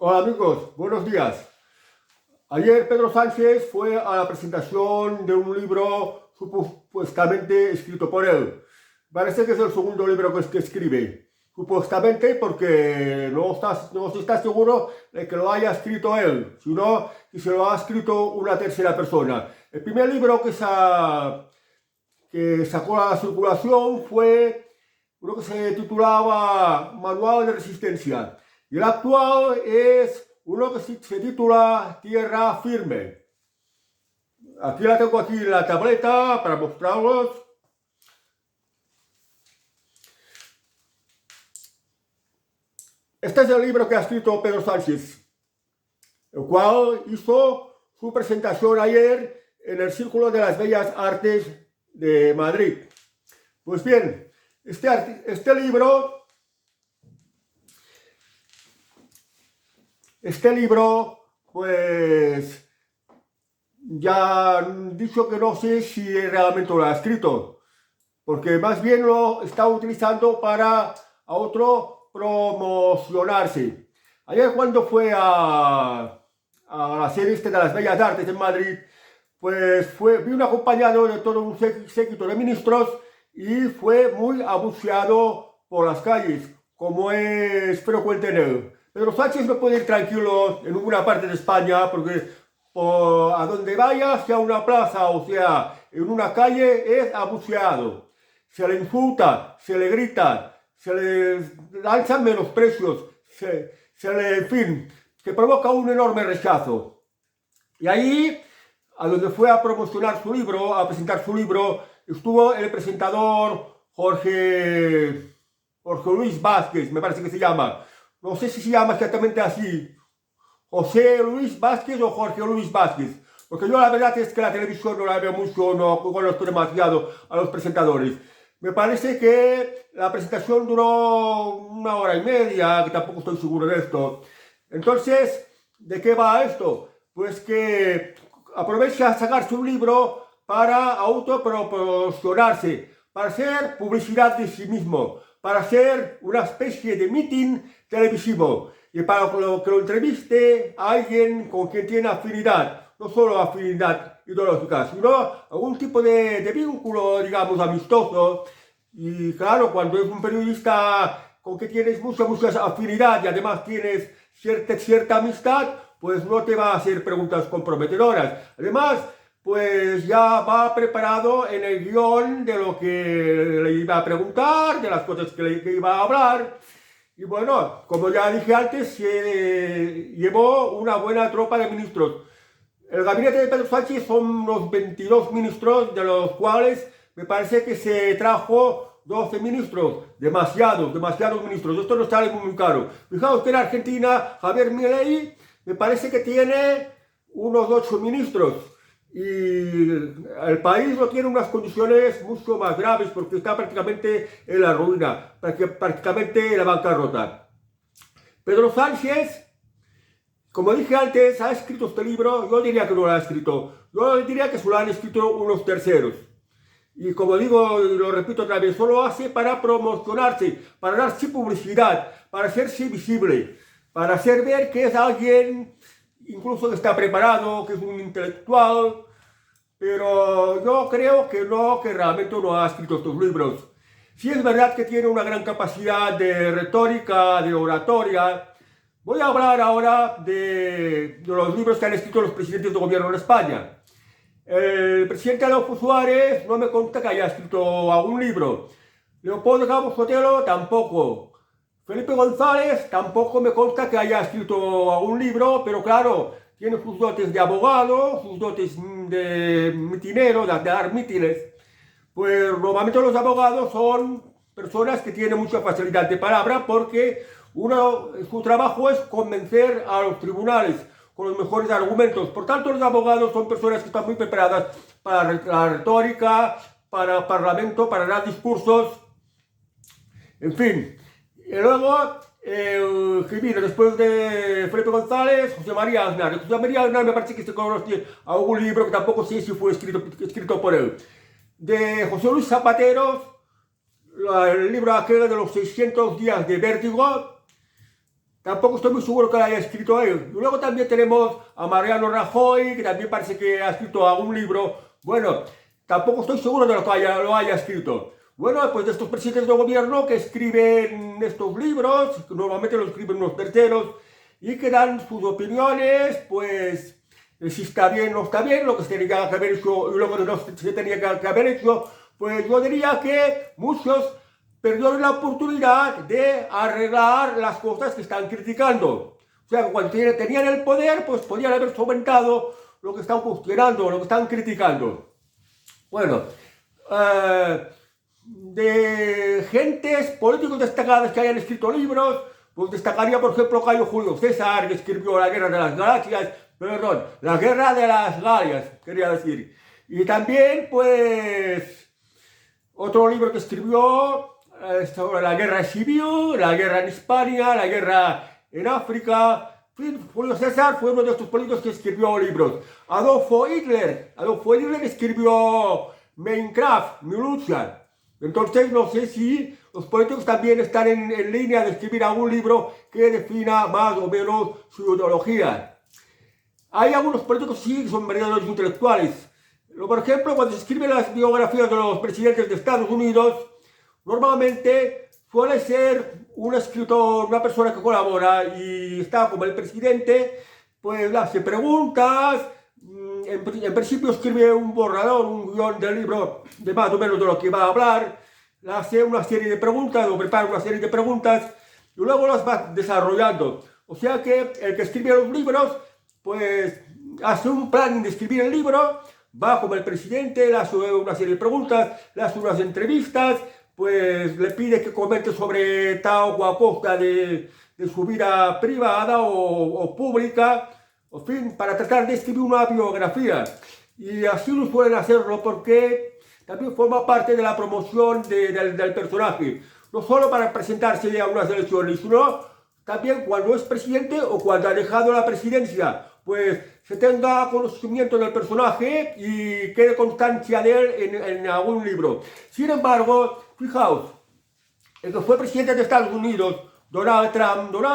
Hola amigos, buenos días. Ayer Pedro Sánchez fue a la presentación de un libro supuestamente escrito por él. Parece que es el segundo libro que escribe. Supuestamente porque no se está seguro de que lo haya escrito él, sino que se lo ha escrito una tercera persona. El primer libro que sacó a la circulación fue uno que se titulaba Manual de Resistencia. Y el actual es uno que se titula Tierra Firme. Aquí la tengo aquí en la tableta para mostraros. Este es el libro que ha escrito Pedro Sánchez, el cual hizo su presentación ayer en el Círculo de las Bellas Artes de Madrid. Pues bien, este libro, pues ya han dicho que no sé si realmente lo ha escrito, porque más bien lo está utilizando para a otro promocionarse. Ayer cuando fue a la serie de las Bellas Artes en Madrid, pues vino acompañado de todo un séquito de ministros y fue muy abucheado por las calles, como es frecuente en él. Pedro Sánchez no puede ir tranquilo en ninguna parte de España porque a donde vaya, sea una plaza o sea en una calle, es abucheado. Se le insulta, se le grita, se le lanzan menosprecios, en fin, que provoca un enorme rechazo. Y ahí, a donde fue a promocionar su libro, a presentar su libro, estuvo el presentador Jorge Luis Vázquez, me parece que se llama. No sé si se llama exactamente así, José Luis Vázquez o Jorge Luis Vázquez, porque yo la verdad es que la televisión no la veo mucho, no conozco demasiado a los presentadores. Me parece que la presentación duró 1 hora y media, que tampoco estoy seguro de esto. Entonces, ¿de qué va esto? Pues que aprovecha a sacarse un libro para autopromocionarse, para hacer publicidad de sí mismo, para hacer una especie de meeting televisivo y para que lo entreviste a alguien con quien tiene afinidad, no solo afinidad ideológica, sino algún tipo de vínculo, digamos, amistoso. Y claro, cuando es un periodista con que tienes mucha afinidad y además tienes cierta amistad, pues no te va a hacer preguntas comprometedoras. Además, pues ya va preparado en el guión de lo que le iba a preguntar, de las cosas que iba a hablar. Y bueno, como ya dije antes, llevó una buena tropa de ministros. El gabinete de Pedro Sánchez son unos 22 ministros, de los cuales me parece que se trajo 12 ministros. Demasiados ministros. Esto no sale muy caro. Fijaos que en Argentina, Javier Milei, me parece que tiene unos 8 ministros. Y el país no tiene unas condiciones mucho más graves porque está prácticamente en la ruina, prácticamente en la bancarrota. Pedro Sánchez, como dije antes, ha escrito este libro. Yo diría que no lo ha escrito. Yo diría que se lo han escrito unos terceros. Y como digo, y lo repito otra vez, solo hace para promocionarse, para darse publicidad, para hacerse visible, para hacer ver que es alguien incluso que está preparado, que es un intelectual, pero yo creo que no, que realmente no ha escrito estos libros. Sí es verdad que tiene una gran capacidad de retórica, de oratoria. Voy a hablar ahora de los libros que han escrito los presidentes de gobierno en España. El presidente Adolfo Suárez no me consta que haya escrito algún libro. Leopoldo Cabo Sotelo tampoco. Felipe González tampoco me consta que haya escrito algún libro, pero claro, tiene sus dotes de abogado, sus dotes de mitinero, de dar mítines. Pues normalmente los abogados son personas que tienen mucha facilidad de palabra porque su trabajo es convencer a los tribunales con los mejores argumentos. Por tanto, los abogados son personas que están muy preparadas para la retórica, para el parlamento, para dar discursos, en fin. Y luego, que vino después de Felipe González, José María Aznar. José María Aznar me parece que se conoce algún libro que tampoco sé si fue escrito por él. De José Luis Zapatero, el libro aquel de los 600 días de vértigo. tampoco estoy muy seguro que lo haya escrito él. Y luego también tenemos a Mariano Rajoy, que también parece que ha escrito algún libro. Bueno, tampoco estoy seguro de lo haya escrito. Bueno, pues de estos presidentes de gobierno que escriben estos libros, que normalmente los escriben unos terceros, y que dan sus opiniones, pues si está bien o no está bien, lo que se tenía que haber hecho y lo que no se tenía que haber hecho, pues yo diría que muchos perdieron la oportunidad de arreglar las cosas que están criticando. O sea, cuando tenían el poder, pues podían haber fomentado lo que están cuestionando, lo que están criticando. Bueno, de gentes políticos destacadas que hayan escrito libros, pues destacaría, por ejemplo, Cayo Julio César, que escribió La Guerra de las Galaxias, perdón, La Guerra de las Galias, quería decir. Y también, pues, otro libro que escribió sobre la guerra civil, la guerra en España, la guerra en África. Julio César fue uno de estos políticos que escribió libros. Adolfo Hitler escribió Minecraft, Mi lucha. Entonces no sé si los políticos también están en línea de escribir algún libro que defina más o menos su ideología. Hay algunos políticos sí que son verdaderos intelectuales. Por ejemplo, cuando se escriben las biografías de los presidentes de Estados Unidos, normalmente suele ser un escritor, una persona que colabora y está como el presidente, pues le hace preguntas, en principio escribe un borrador, un guión del libro de más o menos de lo que va a hablar, le hace una serie de preguntas o prepara una serie de preguntas y luego las va desarrollando. O sea que el que escribe los libros, pues hace un plan de escribir el libro, va como el presidente, le hace una serie de preguntas, le hace unas entrevistas, pues le pide que comente sobre tal o cual cosa de su vida privada o pública, en fin, para tratar de escribir una biografía. Y así lo suelen hacerlo porque también forma parte de la promoción del personaje, no solo para presentarse a unas elecciones, sino también cuando es presidente o cuando ha dejado la presidencia, pues se tenga conocimiento del personaje y quede constancia de él en algún libro. Sin embargo, fijaos, el que fue presidente de Estados Unidos, Donald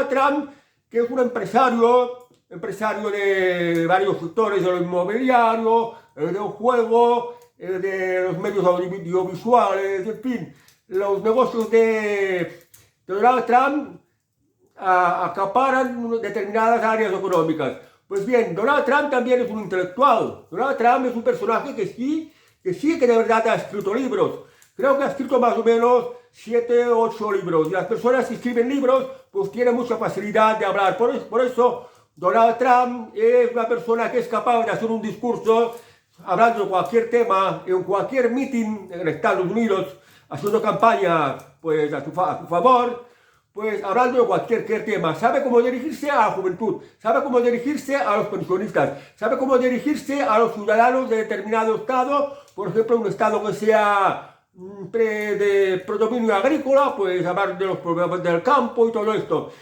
Trump, que es un empresario de varios sectores, de lo inmobiliario, del juego, de los medios audiovisuales, en fin, los negocios de Donald Trump acaparan determinadas áreas económicas. Pues bien, Donald Trump también es un intelectual. Donald Trump es un personaje que sí que de verdad ha escrito libros. Creo que ha escrito más o menos 7 o 8 libros. Y las personas que escriben libros, pues tienen mucha facilidad de hablar. Por eso Donald Trump es una persona que es capaz de hacer un discurso hablando de cualquier tema, en cualquier meeting en Estados Unidos, haciendo campaña pues, a su favor, pues hablando de cualquier tema. Sabe cómo dirigirse a la juventud, sabe cómo dirigirse a los pensionistas, sabe cómo dirigirse a los ciudadanos de determinado estado, por ejemplo, un estado que sea de predominio agrícola, pues hablar de los problemas del campo y todo esto.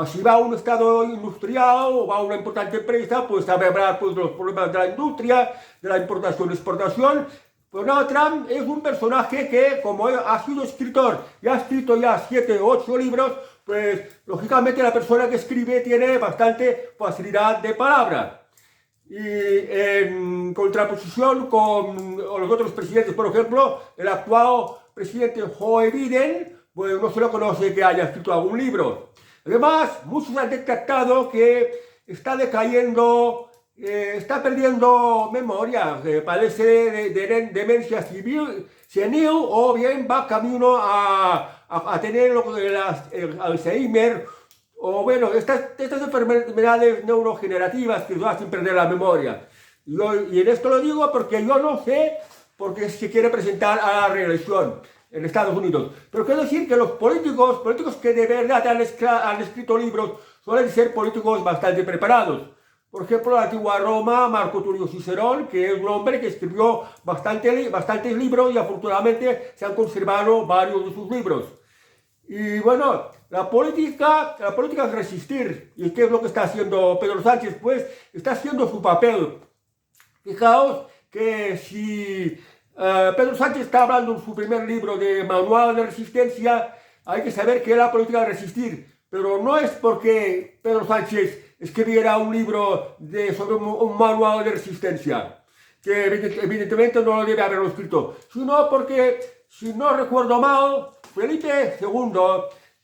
Si va a un estado industrial o va a una importante empresa, pues sabe hablar pues, de los problemas de la industria, de la importación-exportación. Pues Donald Trump es un personaje que, como ha sido escritor y ha escrito ya 7 o 8 libros, pues lógicamente la persona que escribe tiene bastante facilidad de palabra. Y en contraposición con los otros presidentes, por ejemplo, el actual presidente Joe Biden, pues no se lo conoce que haya escrito algún libro. Además, muchos han detectado que está decayendo, está perdiendo memoria, padece de demencia senil o bien va camino a tener lo que el Alzheimer o bueno, estas enfermedades neurogenerativas que nos hacen perder la memoria. Y en esto lo digo porque yo no sé por qué se quiere presentar a la reelección en Estados Unidos. Pero quiero decir que los políticos que de verdad han escrito libros, suelen ser políticos bastante preparados. Por ejemplo, la antigua Roma, Marco Tulio Cicerón, que es un hombre que escribió bastantes libros y afortunadamente se han conservado varios de sus libros. Y bueno, la política es resistir. ¿Y qué es lo que está haciendo Pedro Sánchez? Pues está haciendo su papel. Fijaos que si Pedro Sánchez está hablando en su primer libro de Manual de Resistencia, hay que saber que es la política de resistir. pero no es porque Pedro Sánchez escribiera un libro sobre un manual de resistencia, que evidentemente no lo debe haberlo escrito, sino porque, si no recuerdo mal, Felipe II,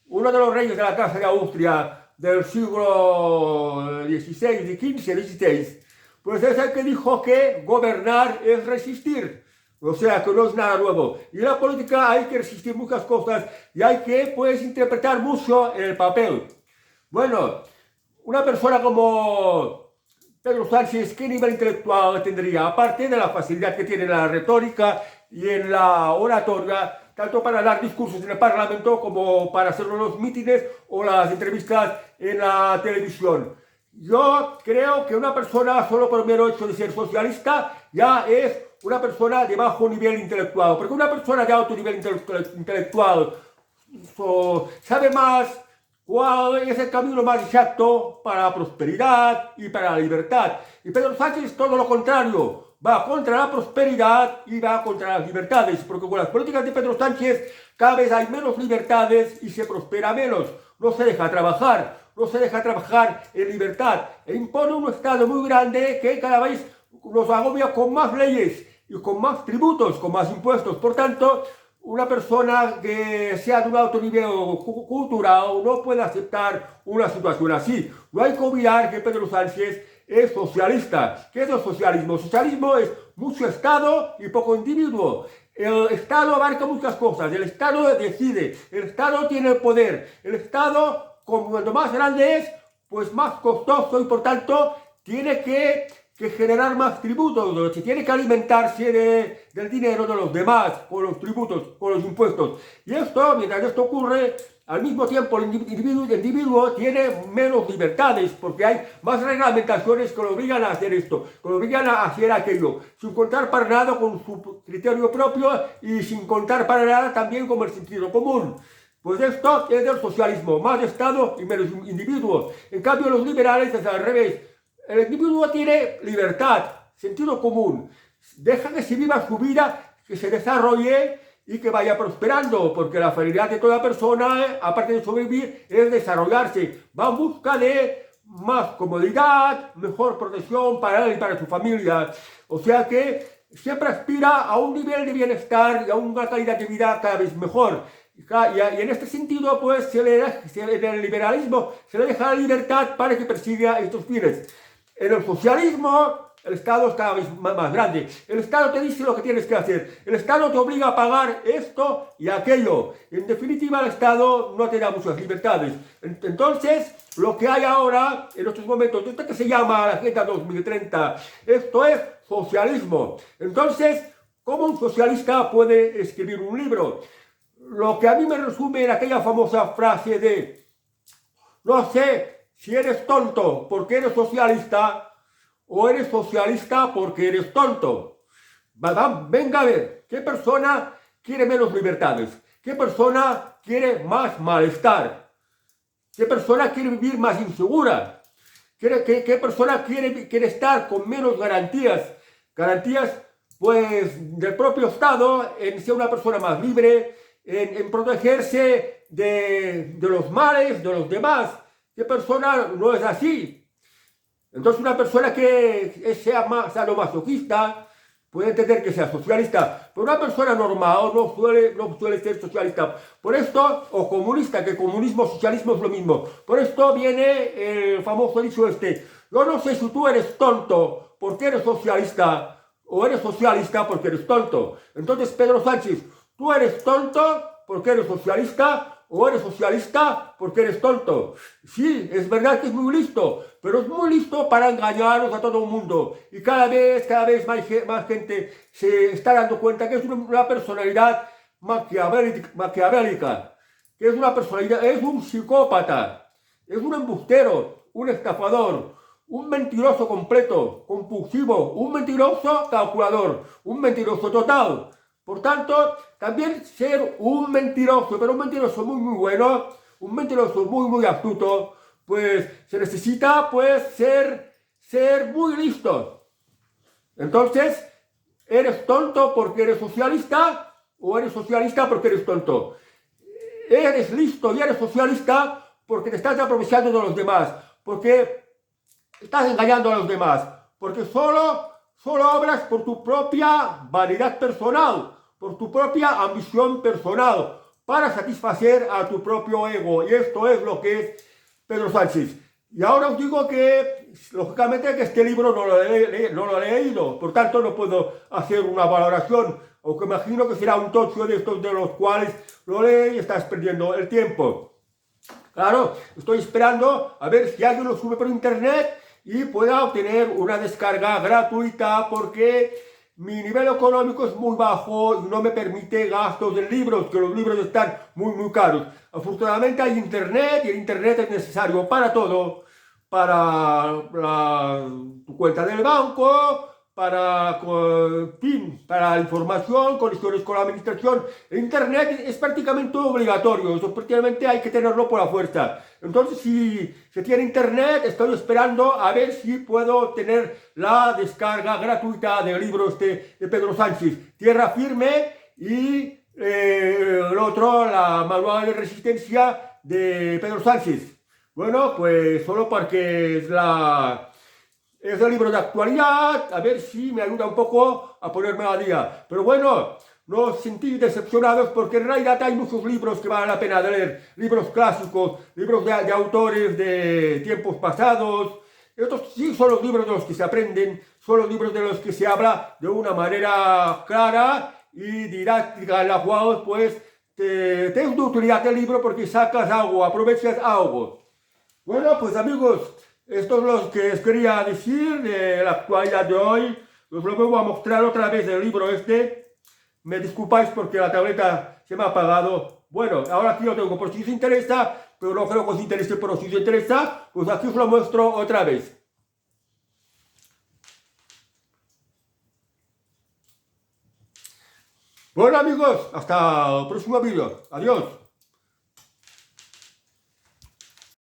uno de los reyes de la Casa de Austria del siglo XVI, XV, XVI, pues es el que dijo que gobernar es resistir. O sea, que no es nada nuevo. Y en la política hay que resistir muchas cosas y hay que, pues, interpretar mucho en el papel. Bueno, una persona como Pedro Sánchez, ¿qué nivel intelectual tendría? Aparte de la facilidad que tiene en la retórica y en la oratoria, tanto para dar discursos en el Parlamento como para hacer los mítines o las entrevistas en la televisión. Yo creo que una persona, solo por el mero hecho de ser socialista, ya es una persona de bajo nivel intelectual, porque una persona de alto nivel intelectual sabe más cuál es el camino más exacto para la prosperidad y para la libertad. Y Pedro Sánchez es todo lo contrario, va contra la prosperidad y va contra las libertades, porque con las políticas de Pedro Sánchez cada vez hay menos libertades y se prospera menos, no se deja trabajar en libertad e impone un Estado muy grande que cada vez nos agobia con más leyes y con más tributos, con más impuestos. Por tanto, una persona que sea de un alto nivel cultural no puede aceptar una situación así. No hay que olvidar que Pedro Sánchez es socialista. ¿Qué es el socialismo? El socialismo es mucho Estado y poco individuo. El Estado abarca muchas cosas, el Estado decide, el Estado tiene el poder, el Estado, cuanto más grande es, pues más costoso y por tanto tiene que generar más tributos, se tiene que alimentarse del dinero de los demás, con los tributos, con los impuestos. Y esto, mientras esto ocurre, al mismo tiempo el individuo tiene menos libertades, porque hay más reglamentaciones que lo obligan a hacer esto, que lo obligan a hacer aquello, sin contar para nada con su criterio propio y sin contar para nada también con el sentido común. Pues esto es del socialismo, más Estado y menos individuo. En cambio, los liberales es al revés. El individuo tiene libertad, sentido común, deja que se viva su vida, que se desarrolle y que vaya prosperando, porque la felicidad de toda persona, aparte de sobrevivir, es desarrollarse. Va en busca de más comodidad, mejor protección para él y para su familia. O sea que siempre aspira a un nivel de bienestar y a una calidad de vida cada vez mejor. Y en este sentido, pues, en el liberalismo se le deja la libertad para que persiga estos fines. En el socialismo, el Estado es cada vez más grande. El Estado te dice lo que tienes que hacer. El Estado te obliga a pagar esto y aquello. En definitiva, el Estado no te da muchas libertades. Entonces, lo que hay ahora, en estos momentos, esto que se llama la Agenda 2030, esto es socialismo. Entonces, ¿cómo un socialista puede escribir un libro? Lo que a mí me resume en aquella famosa frase de: no sé si eres tonto porque eres socialista o eres socialista porque eres tonto. Venga a ver, ¿qué persona quiere menos libertades? ¿Qué persona quiere más malestar? ¿Qué persona quiere vivir más insegura? ¿Qué persona quiere estar con menos garantías? Garantías, pues, del propio Estado, en ser una persona más libre, en protegerse de los males de los demás. ¿Qué persona no es así? Entonces, una persona que sea más sadomasoquista puede entender que sea socialista, pero una persona normal no suele ser socialista. Por esto, o comunista, que comunismo, socialismo es lo mismo. Por esto viene el famoso dicho este: yo no sé si tú eres tonto porque eres socialista o eres socialista porque eres tonto. Entonces, Pedro Sánchez, ¿tú eres tonto porque eres socialista o eres socialista porque eres tonto? Sí, es verdad que es muy listo, pero es muy listo para engañarnos a todo el mundo. Y cada vez más gente se está dando cuenta que es una personalidad maquiavélica, que es una personalidad, es un psicópata, es un embustero, un estafador, un mentiroso completo, compulsivo, un mentiroso calculador, un mentiroso total. Por tanto, también ser un mentiroso, pero un mentiroso muy bueno, un mentiroso muy astuto, pues se necesita, pues, ser muy listo. Entonces, ¿eres tonto porque eres socialista o eres socialista porque eres tonto? ¿Eres listo y eres socialista porque te estás aprovechando de los demás, porque estás engañando a los demás, porque solo obras por tu propia vanidad personal, por tu propia ambición personal, para satisfacer a tu propio ego. Y esto es lo que es Pedro Sánchez. Y ahora os digo que, lógicamente, que este libro no lo he leído, por tanto no puedo hacer una valoración, aunque imagino que será un tocho de estos de los cuales lo lees y estás perdiendo el tiempo. Claro, estoy esperando a ver si alguien lo sube por internet y pueda obtener una descarga gratuita, porque mi nivel económico es muy bajo y no me permite gastos en libros, que los libros están muy caros. Afortunadamente hay internet y el internet es necesario para todo, para tu cuenta del banco, para la información, conexiones con la administración. El internet es prácticamente obligatorio, eso prácticamente hay que tenerlo por la fuerza. Entonces, si se tiene internet, estoy esperando a ver si puedo tener la descarga gratuita del libro de Pedro Sánchez, Tierra Firme, y el otro, la Manual de Resistencia de Pedro Sánchez. Bueno, pues solo porque es el libro de actualidad, a ver si me ayuda un poco a ponerme al día. Pero bueno, no os sentís decepcionados, porque en realidad hay muchos libros que valen la pena de leer. Libros clásicos, libros de autores de tiempos pasados. Estos sí son los libros de los que se aprenden, son los libros de los que se habla de una manera clara y didáctica, en la cual pues te es de utilidad el libro porque sacas algo, aprovechas algo. Bueno, pues amigos, esto es lo que os quería decir de la actualidad de hoy. Os lo voy a mostrar otra vez el libro este. Me disculpáis porque la tableta se me ha apagado. Bueno, ahora aquí lo tengo por si os interesa, pero no creo que os interese, pero si os interesa, pues aquí os lo muestro otra vez. Bueno amigos, hasta el próximo vídeo. Adiós.